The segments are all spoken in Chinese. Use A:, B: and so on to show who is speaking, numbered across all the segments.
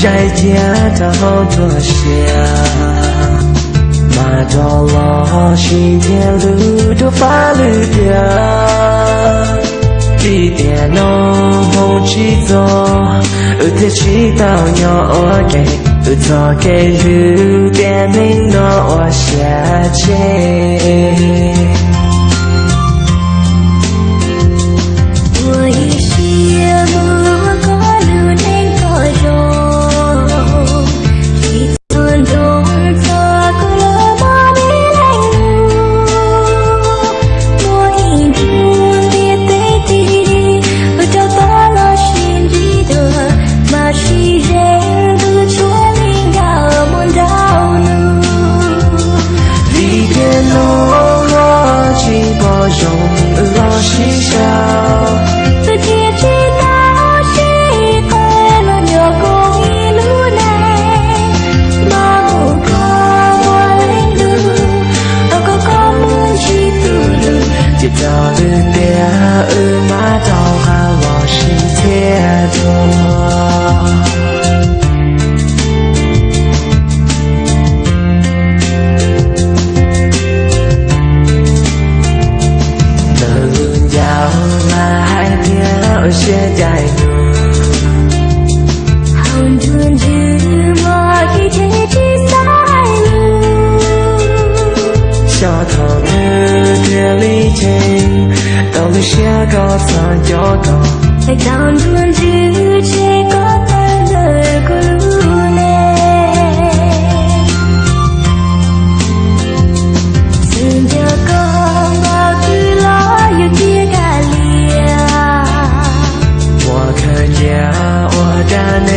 A: 在家的好多下，马到了新天路都发绿掉，一点浓红起走，特起到鸟我给，早给路点名到我下去。现在红唇之我给天气塞路，小头的别离情，到了下个三角高，在长春之这个单的古路内，新加坡马去了有几个我的宁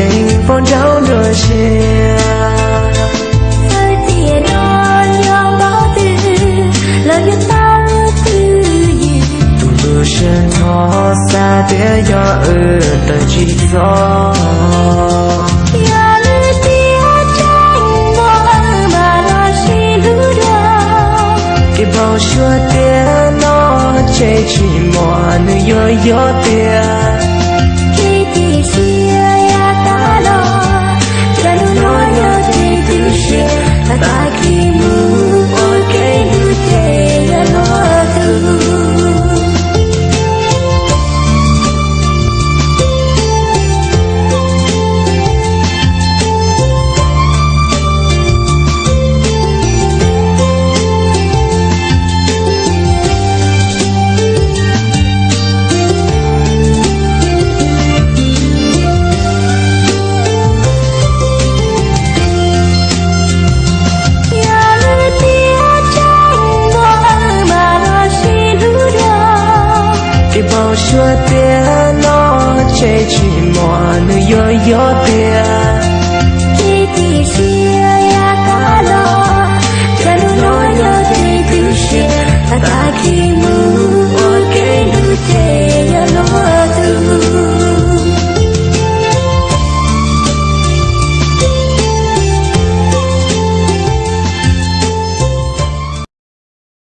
A: 风照着下，世界暖阳包子，冷月大子雨，独路深托撒别要的去走。呀日的真我马拉西路的，给包说的那这寂寞能有的。说的那这寂寞能有的，这的是呀大了，这路我有的不是，他打开幕我给路的。